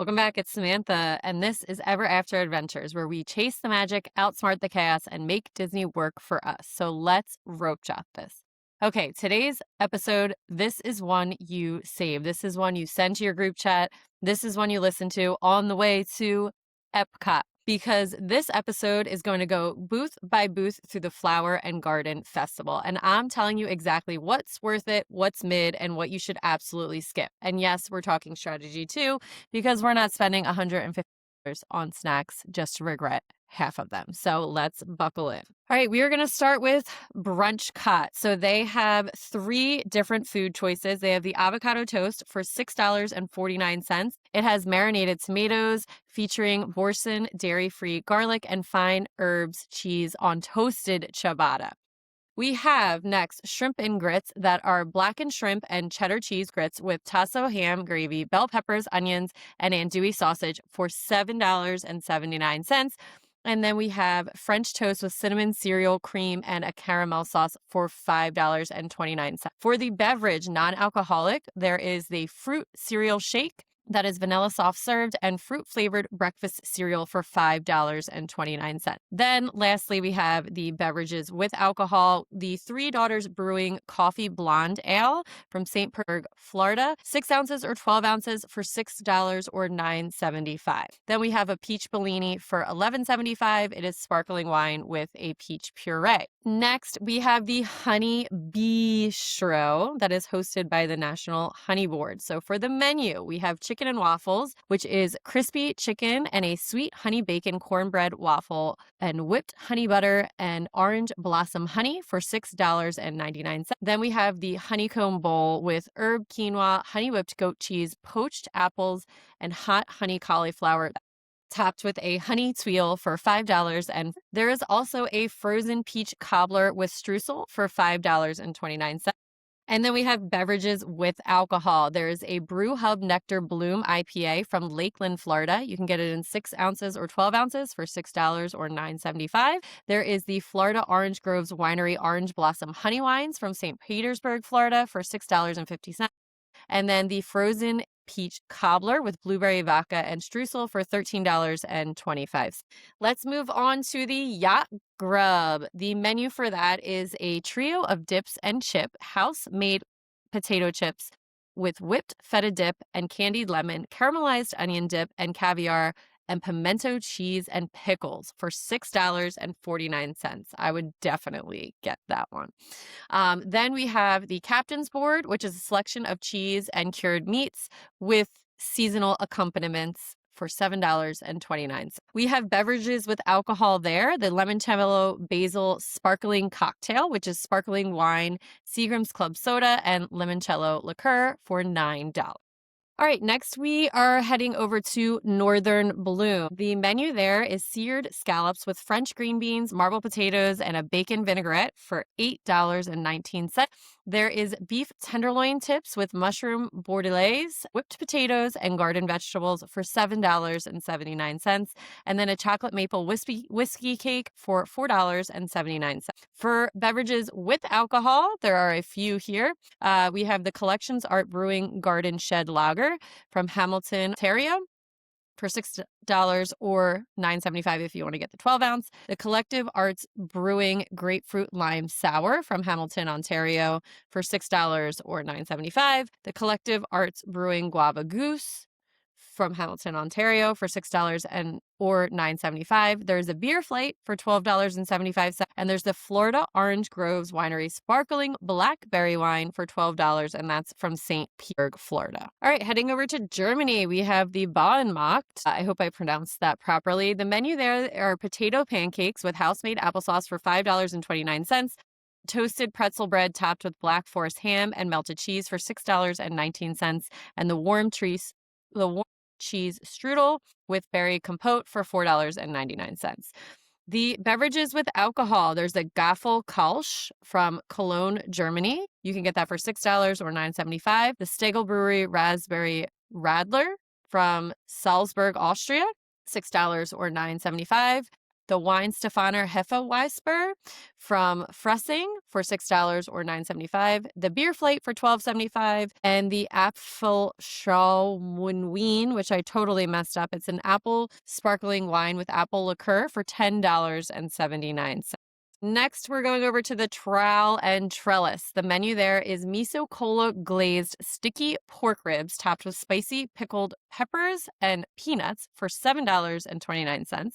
Welcome back. It's Samantha, and this is Ever After Adventures, where we chase the magic, outsmart the chaos, and make Disney work for us. So let's rope chop this. Okay, today's episode, this is one you save. This is one you send to your group chat. This is one you listen to on the way to EPCOT, because this episode is going to go booth by booth through the Flower and Garden Festival. And I'm telling you exactly what's worth it, what's mid, and what you should absolutely skip. And yes, we're talking strategy too, because we're not spending $150 on snacks just to regret half of them. So let's buckle in. All right, we are going to start with BrunchCOT. So they have 3 different food choices. They have the avocado toast for $6.49. It has marinated tomatoes featuring boursin, dairy-free garlic, and fine herbs cheese on toasted ciabatta. We have next shrimp and grits that are blackened shrimp and cheddar cheese grits with tasso ham gravy, bell peppers, onions, and andouille sausage for $7.79. And then we have French toast with cinnamon cereal cream and a caramel sauce for $5.29. For the beverage, non-alcoholic, there is the fruit cereal shake that is vanilla soft served and fruit flavored breakfast cereal for $5.29. Then lastly, we have the beverages with alcohol, the Three Daughters Brewing Coffee Blonde Ale from St. Petersburg, Florida, 6 ounces or 12 ounces for $6 or $9.75. Then we have a peach Bellini for $11.75. It is sparkling wine with a peach puree. Next, we have the Honey Bistro that is hosted by the National Honey Board. So for the menu, we have chicken and waffles, which is crispy chicken and a sweet honey bacon cornbread waffle and whipped honey butter and orange blossom honey for $6.99. Then we have the honeycomb bowl with herb quinoa, honey whipped goat cheese, poached apples, and hot honey cauliflower, topped with a honey tuile for $5. And there is also a frozen peach cobbler with streusel for $5.29. And then we have beverages with alcohol. There is a Brew Hub Nectar Bloom IPA from Lakeland, Florida. You can get it in 6 ounces or 12 ounces for $6 or $9.75. There is the Florida Orange Groves Winery Orange Blossom Honey Wines from St. Petersburg, Florida for $6.50. And then the frozen peach cobbler with blueberry vodka and streusel for $13.25. Let's move on to the Yacht Grub. The menu for that is a trio of dips and chip, house-made potato chips with whipped feta dip and candied lemon, caramelized onion dip and caviar, and pimento cheese and pickles for $6.49. I would definitely get that one. Then we have the Captain's Board, which is a selection of cheese and cured meats with seasonal accompaniments for $7.29. We have beverages with alcohol there. The Limoncello Basil Sparkling Cocktail, which is sparkling wine, Seagram's Club Soda, and limoncello liqueur for $9. All right, next we are heading over to Northern Bloom. The menu there is seared scallops with French green beans, marble potatoes, and a bacon vinaigrette for $8.19. There is beef tenderloin tips with mushroom bordelaise, whipped potatoes, and garden vegetables for $7.79. And then a chocolate maple whiskey cake for $4.79. For beverages with alcohol, there are a few here. We have the Collections Art Brewing Garden Shed Lager from Hamilton, Ontario for $6 or $9.75 if you want to get the 12 ounce. The Collective Arts Brewing Grapefruit Lime Sour from Hamilton, Ontario for $6 or $9.75. The Collective Arts Brewing Guava Goose from Hamilton, Ontario for $6 or $9.75. There's a beer flight for $12.75. And there's the Florida Orange Groves Winery Sparkling Blackberry Wine for $12. And that's from St. Petersburg, Florida. All right, heading over to Germany, we have the Bauernmarkt. I hope I pronounced that properly. The menu there are potato pancakes with house-made applesauce for $5.29. Toasted pretzel bread topped with Black Forest ham and melted cheese for $6.19. And the warm cheese strudel with berry compote for $4.99. The beverages with alcohol, there's a Gaffel Kalsch from Cologne, Germany. You can get that for $6 or $9.75. The Stegel Brewery Raspberry Radler from Salzburg, Austria, $6 or $9.75. the Wine Stefaner Hefeweißbier from Fressing for $6 or $9.75, the Beer Flight for $12.75, and the Apfelschorlewein, which I totally messed up. It's an apple sparkling wine with apple liqueur for $10.79. Next, we're going over to the Trowel and Trellis. The menu there is miso cola glazed sticky pork ribs topped with spicy pickled peppers and peanuts for $7.29.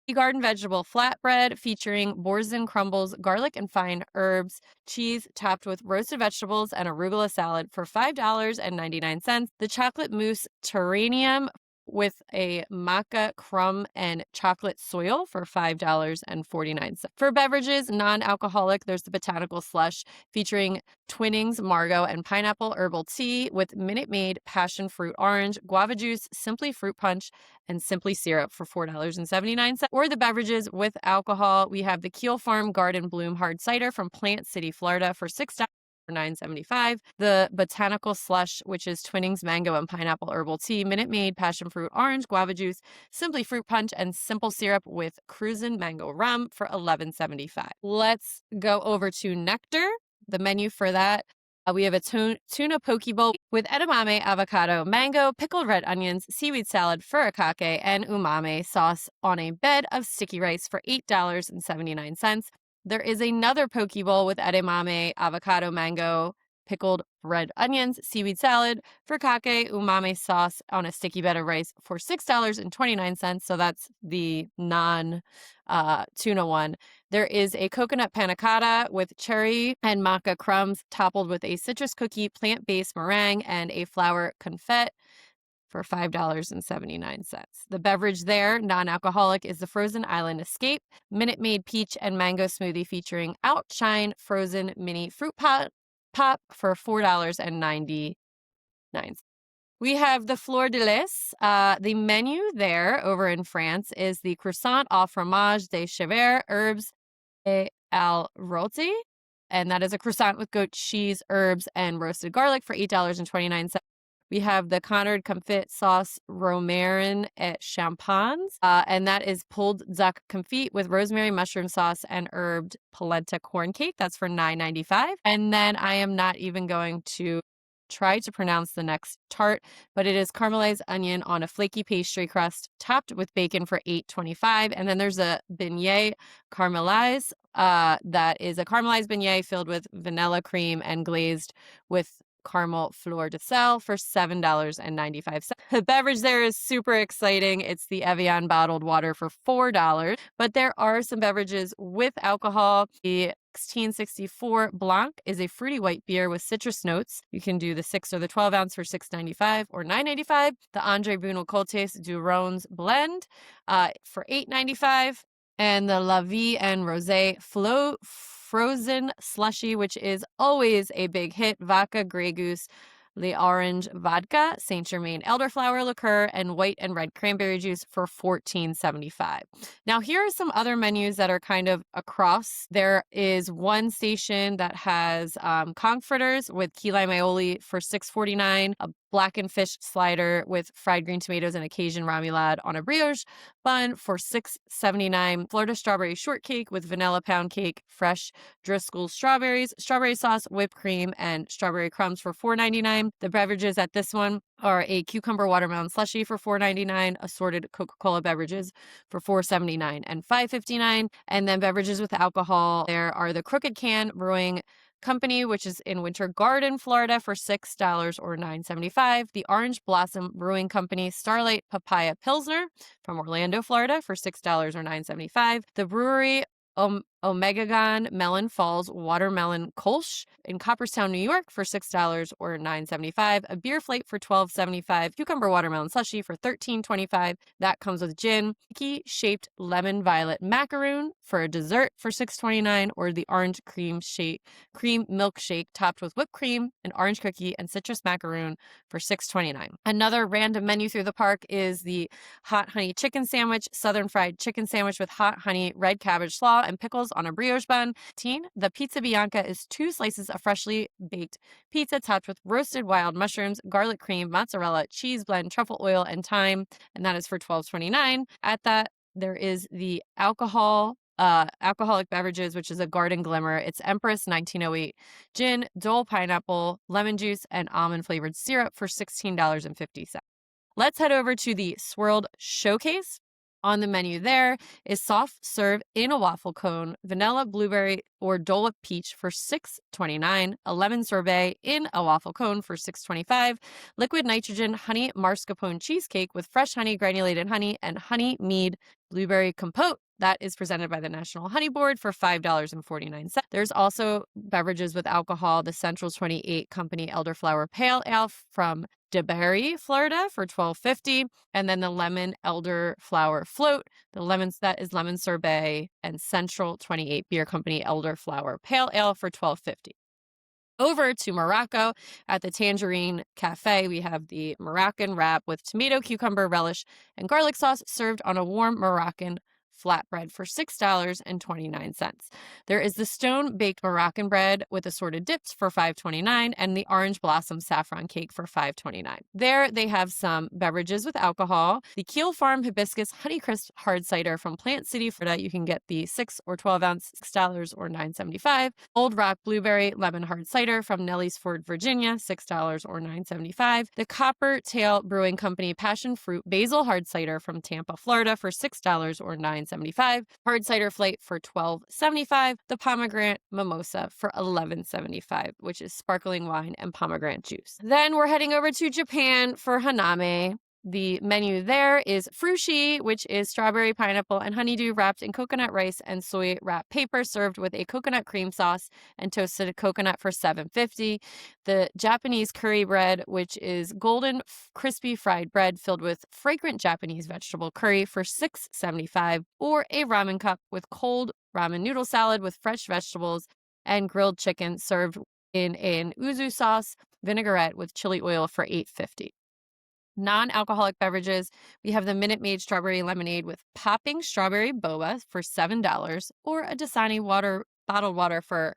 The Garden vegetable flatbread featuring Borzen crumbles, garlic and fine herbs, cheese topped with roasted vegetables and arugula salad for $5.99. The chocolate mousse terranium with a maca crumb and chocolate soil for $5.49. For beverages, non-alcoholic, there's the botanical slush featuring Twinnings Margot and pineapple herbal tea with Minute Maid passion fruit orange, guava juice, Simply Fruit Punch, and Simply Syrup for $4.79. Or the beverages with alcohol, we have the Keel Farm Garden Bloom Hard Cider from Plant City, Florida for $6. $9.75. The botanical slush, which is Twinnings mango and pineapple herbal tea, Minute Maid passion fruit orange, guava juice, Simply Fruit Punch, and simple syrup with Cruisin' mango rum for $11.75. Let's go over to Nectar. The menu for that. We have a tuna poke bowl with edamame, avocado, mango, pickled red onions, seaweed salad, furikake, and umami sauce on a bed of sticky rice for $8.79. There is another poke bowl with edamame, avocado, mango, pickled red onions, seaweed salad, furikake, umami sauce on a sticky bed of rice for $6.29. So that's the non-tuna one. There is a coconut panna cotta with cherry and maca crumbs toppled with a citrus cookie, plant-based meringue, and a flour confit for $5.79. The beverage there, non-alcoholic, is the Frozen Island Escape, Minute Maid peach and mango smoothie featuring Outshine frozen mini fruit pop for $4.99. We have the Fleur de Lis. The menu there over in France is the croissant au fromage de chèvre, herbs et al rôti, and that is a croissant with goat cheese, herbs, and roasted garlic for $8.29. We have the Conard Confit Sauce Romarin et Champagnes, and that is pulled duck confit with rosemary mushroom sauce and herbed polenta corn cake. That's for $9.95. And then I am not even going to try to pronounce the next tart, but it is caramelized onion on a flaky pastry crust topped with bacon for $8.25. And then there's a beignet caramelized, that is a caramelized beignet filled with vanilla cream and glazed with caramel fleur de sel for $7.95. The beverage there is super exciting. It's the Evian bottled water for $4, but there are some beverages with alcohol. The 1664 Blanc is a fruity white beer with citrus notes. You can do the 6 or the 12 ounce for $6.95 or $9.95. The Andre Bruno Coltes du Rhône's blend for $8.95. And the La Vie and Rosé frozen slushy, which is always a big hit. Vodka, Grey Goose, the Orange Vodka, Saint Germain elderflower liqueur, and white and red cranberry juice for $14.75. Now, here are some other menus that are kind of across. There is one station that has conch fritters with key lime aioli for $6.49, a blackened fish slider with fried green tomatoes and a Cajun remoulade on a brioche bun for $6.79. Florida strawberry shortcake with vanilla pound cake, fresh Driscoll's strawberries, strawberry sauce, whipped cream, and strawberry crumbs for $4.99. The beverages at this one are a cucumber watermelon slushie for $4.99, assorted Coca-Cola beverages for $4.79 and $5.59. And then beverages with alcohol, there are the Crooked Can Brewing Company, which is in Winter Garden, Florida, for $6 or $9.75. The Orange Blossom Brewing Company Starlight Papaya Pilsner from Orlando, Florida, for $6 or $9.75. The brewery Omegagon Melon Falls Watermelon Kolsch in Copperstown, New York, for $6 or $9.75. A beer flight for $12.75. Cucumber watermelon slushie for $13.25. That comes with gin. Key shaped lemon violet macaroon for a dessert for $6.29, or the orange cream milkshake topped with whipped cream, an orange cookie, and citrus macaroon for $6.29. Another random menu through the park is the hot honey chicken sandwich, southern fried chicken sandwich with hot honey, red cabbage slaw, and pickles on a brioche bun. The Pizza Bianca is 2 slices of freshly baked pizza topped with roasted wild mushrooms, garlic cream, mozzarella, cheese blend, truffle oil, and thyme, and that is for $12.29. At that there is the alcoholic beverages, which is a Garden Glimmer. It's Empress 1908 gin, Dole pineapple, lemon juice, and almond flavored syrup for $16.50. Let's head over to the Swirled Showcase. On the menu there is soft serve in a waffle cone, vanilla, blueberry, or Dole Whip peach for $6.29, a lemon sorbet in a waffle cone for $6.25, liquid nitrogen honey mascarpone cheesecake with fresh honey, granulated honey, and honey mead blueberry compote. That is presented by the National Honey Board for $5.49. There's also beverages with alcohol, the Central 28 Company Elderflower Pale Ale from DeBerry, Florida for $12.50, and then the Lemon Elderflower Float, that is lemon sorbet, and Central 28 Beer Company Elderflower Pale Ale for $12.50. Over to Morocco at the Tangerine Cafe, we have the Moroccan wrap with tomato, cucumber, relish, and garlic sauce served on a warm Moroccan flatbread for $6.29. There is the stone-baked Moroccan bread with assorted dips for $5.29 and the orange blossom saffron cake for $5.29. There they have some beverages with alcohol. The Keel Farm Hibiscus Honeycrisp Hard Cider from Plant City, Florida. You can get the 6 or 12 ounce, $6 or $9.75. Old Rock Blueberry Lemon Hard Cider from Nelly's Ford, Virginia, $6 or $9.75. The Copper Tail Brewing Company Passion Fruit Basil Hard Cider from Tampa, Florida for $6 or $9.75. Hard cider flight for $12.75. The pomegranate mimosa for $11.75, which is sparkling wine and pomegranate juice. Then we're heading over to Japan for Haname. The menu there is frushi, which is strawberry, pineapple, and honeydew wrapped in coconut rice and soy wrap paper, served with a coconut cream sauce and toasted coconut for $7.50. The Japanese curry bread, which is golden, crispy fried bread filled with fragrant Japanese vegetable curry for $6.75, or a ramen cup with cold ramen noodle salad with fresh vegetables and grilled chicken served in an uzu sauce vinaigrette with chili oil for $8.50. Non-alcoholic beverages, we have the Minute Maid Strawberry Lemonade with popping strawberry boba for $7, or a Dasani bottled water for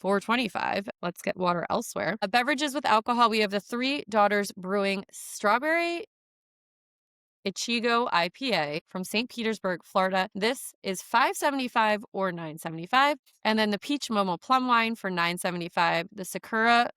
$4.25. Let's get water elsewhere. Beverages with alcohol, we have the Three Daughters Brewing Strawberry Ichigo IPA from St. Petersburg, Florida. This is $5.75 or $9.75. And then the Peach Momo Plum Wine for $9.75. The Sakura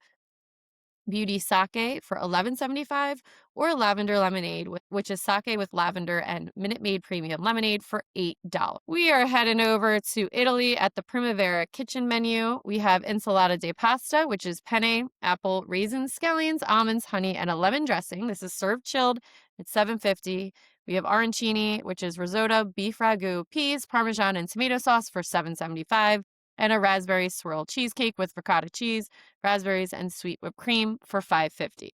Beauty Sake for $11.75, or Lavender Lemonade, which is sake with lavender and Minute Maid Premium Lemonade for $8. We are heading over to Italy at the Primavera Kitchen menu. We have Insalata de Pasta, which is penne, apple, raisins, scallions, almonds, honey, and a lemon dressing. This is served chilled. It's $7.50. We have arancini, which is risotto, beef ragu, peas, parmesan, and tomato sauce for $7.75. And a raspberry swirl cheesecake with ricotta cheese, raspberries, and sweet whipped cream for $5.50.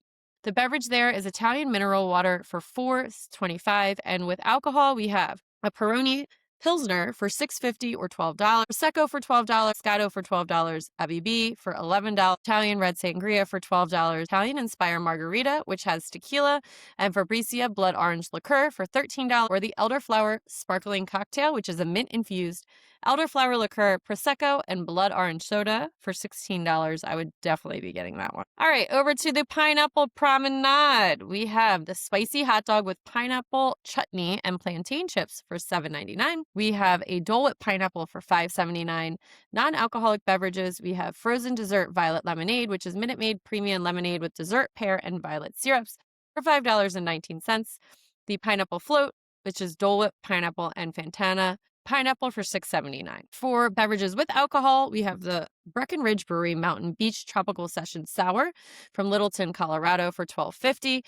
The beverage there is Italian mineral water for $4.25, and with alcohol, we have a Peroni Pilsner for $6.50 or $12, Prosecco for $12, Moscato for $12, ABB for $11, Italian Red Sangria for $12, Italian Inspire Margarita, which has tequila, and Fabricia Blood Orange Liqueur for $13, or the Elderflower Sparkling Cocktail, which is a mint-infused elderflower liqueur, Prosecco, and blood orange soda for $16. I would definitely be getting that one. All right, over to the Pineapple Promenade. We have the spicy hot dog with pineapple chutney and plantain chips for $7.99. We have a Dole Whip pineapple for $5.79. Non-alcoholic beverages, we have frozen dessert violet lemonade, which is Minute Maid Premium Lemonade with dessert, pear, and violet syrups for $5.19. The pineapple float, which is Dole Whip pineapple and Fantana pineapple for $6.79. For beverages with alcohol, we have the Breckenridge Brewery Mountain Beach Tropical Session Sour from Littleton, Colorado for $12.50.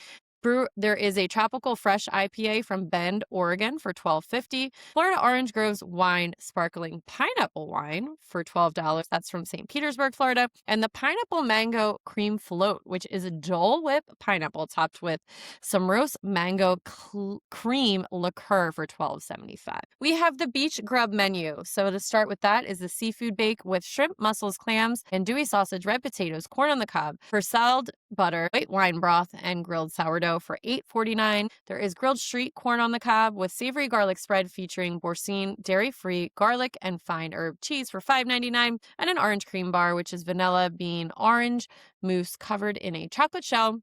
There is a Tropical Fresh IPA from Bend, Oregon for $12.50. Florida Orange Grove's Wine Sparkling Pineapple Wine for $12. That's from St. Petersburg, Florida. And the Pineapple Mango Cream Float, which is a Dole Whip pineapple topped with some roast mango cream liqueur for $12.75. We have the Beach Grub menu. So to start with that is the seafood bake with shrimp, mussels, clams, and andouille sausage, red potatoes, corn on the cob, for salad butter, white wine broth, and grilled sourdough for $8.49. There is grilled street corn on the cob with savory garlic spread featuring Boursin dairy-free garlic and fine herb cheese for $5.99, and an orange cream bar, which is vanilla bean orange mousse covered in a chocolate shell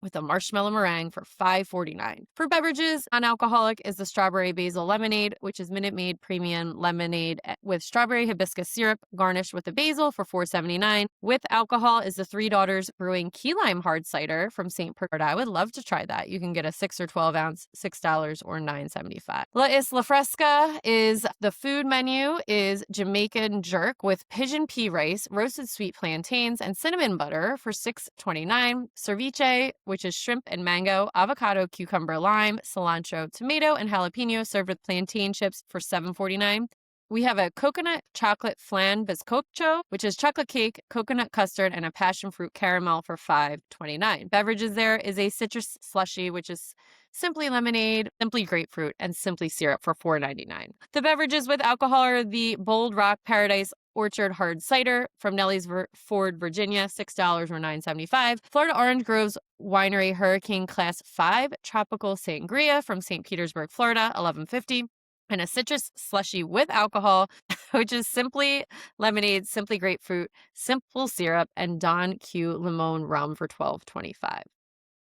with a marshmallow meringue for $5.49. For beverages, non-alcoholic is the strawberry basil lemonade, which is Minute Maid premium lemonade with strawberry hibiscus syrup garnished with the basil for $4.79. With alcohol is the Three Daughters Brewing Key Lime hard cider from St. Bernard. I would love to try that. You can get a 6 or 12 ounce, $6 or $9.75. La Isla Fresca is the food menu is Jamaican jerk with pigeon pea rice, roasted sweet plantains, and cinnamon butter for $6.29. Ceviche, which is shrimp and mango, avocado, cucumber, lime, cilantro, tomato, and jalapeno served with plantain chips for $7.49. We have a coconut chocolate flan bizcocho, which is chocolate cake, coconut custard, and a passion fruit caramel for $5.29. Beverages there is a citrus slushy, which is simply lemonade, simply grapefruit, and simply syrup for $4.99. The beverages with alcohol are the Bold Rock Paradise Orchard Hard Cider from Nellie's Ford, Virginia, $6 or $9.75. Florida Orange Grove's Winery Hurricane Class 5 Tropical Sangria from St. Petersburg, Florida, $11.50. And a citrus slushy with alcohol, which is simply lemonade, simply grapefruit, simple syrup, and Don Q Limon rum for $12.25.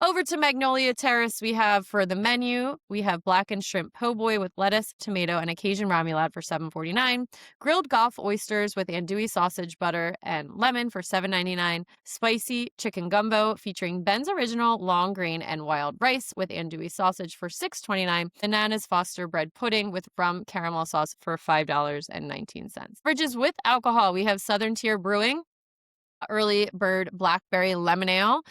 Over to Magnolia Terrace, we have for the menu, we have blackened shrimp po' boy with lettuce, tomato, and a Cajun remoulade for $7.49. Grilled Gulf oysters with andouille sausage, butter, and lemon for $7.99. Spicy chicken gumbo featuring Ben's Original long grain and wild rice with andouille sausage for $6.29. Bananas Foster bread pudding with rum caramel sauce for $5.19. Beverages with alcohol, we have Southern Tier Brewing Early Bird Blackberry Lemon Ale.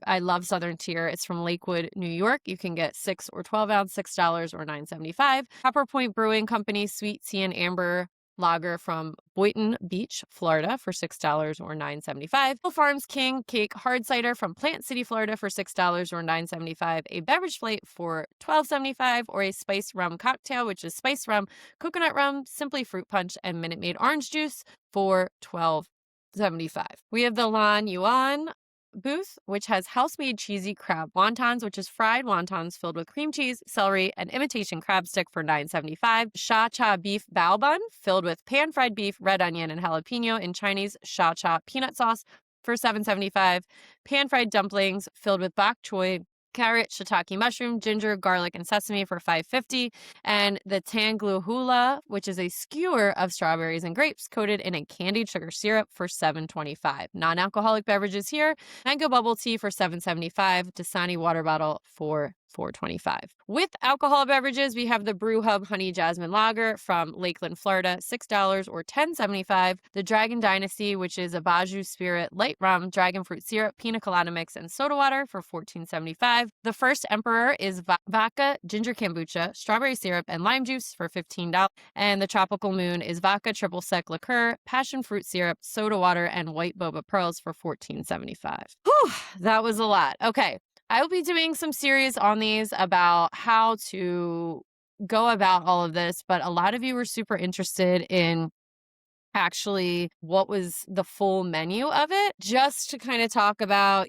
I love Southern Tier. It's from Lakewood, New York. You can get 6 or 12 ounce, $6 or $9.75. Copper Point Brewing Company Sweet Tea and Amber Lager from Boynton Beach, Florida for $6 or $9.75. Hill Farms King Cake Hard Cider from Plant City, Florida for $6 or $9.75. A beverage plate for $12.75 or a spiced rum cocktail, which is spiced rum, coconut rum, simply fruit punch, and Minute Maid orange juice for $12.75. We have the Lan Yuan booth, which has house-made cheesy crab wontons, which is fried wontons filled with cream cheese, celery, and imitation crab stick for $9.75. Sha Cha beef bao bun filled with pan-fried beef, red onion, and jalapeno in Chinese Sha Cha peanut sauce for $7.75. Pan-fried dumplings filled with bok choy, carrot, shiitake mushroom, ginger, garlic, and sesame for $5.50. And the Tanglu Hula, which is a skewer of strawberries and grapes coated in a candied sugar syrup for $7.25. Non-alcoholic beverages here, mango bubble tea for $7.75, Dasani water bottle for $4.25. With alcohol beverages, we have the Brew Hub Honey Jasmine Lager from Lakeland, Florida, $6 or $10.75. The Dragon Dynasty, which is a Baju Spirit light rum, dragon fruit syrup, pina colada mix, and soda water for $14.75. The First Emperor is vodka, ginger kombucha, strawberry syrup, and lime juice for $15. And the Tropical Moon is vodka, triple sec liqueur, passion fruit syrup, soda water, and white boba pearls for $14.75. Whew, that was a lot. Okay. I will be doing some series on these about how to go about all of this, but a lot of you were super interested in actually what was the full menu of it. Just to kind of talk about,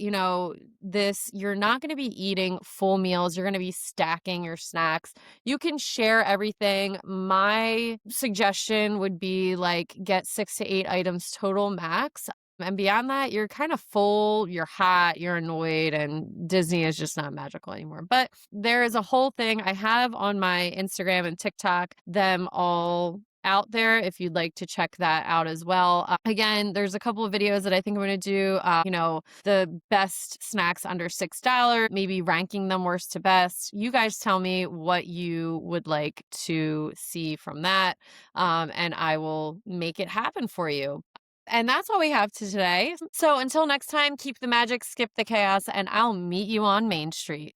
this, you're not going to be eating full meals. You're going to be stacking your snacks. You can share everything. My suggestion would be get 6 to 8 items total max. And beyond that, you're kind of full, you're hot, you're annoyed, and Disney is just not magical anymore. But there is a whole thing I have on my Instagram and TikTok, them all out there if you'd like to check that out as well. Again, there's a couple of videos that I think I'm going to do, the best snacks under $6, maybe ranking them worst to best. You guys tell me what you would like to see from that, and I will make it happen for you. And that's all we have today. So until next time, keep the magic, skip the chaos, and I'll meet you on Main Street.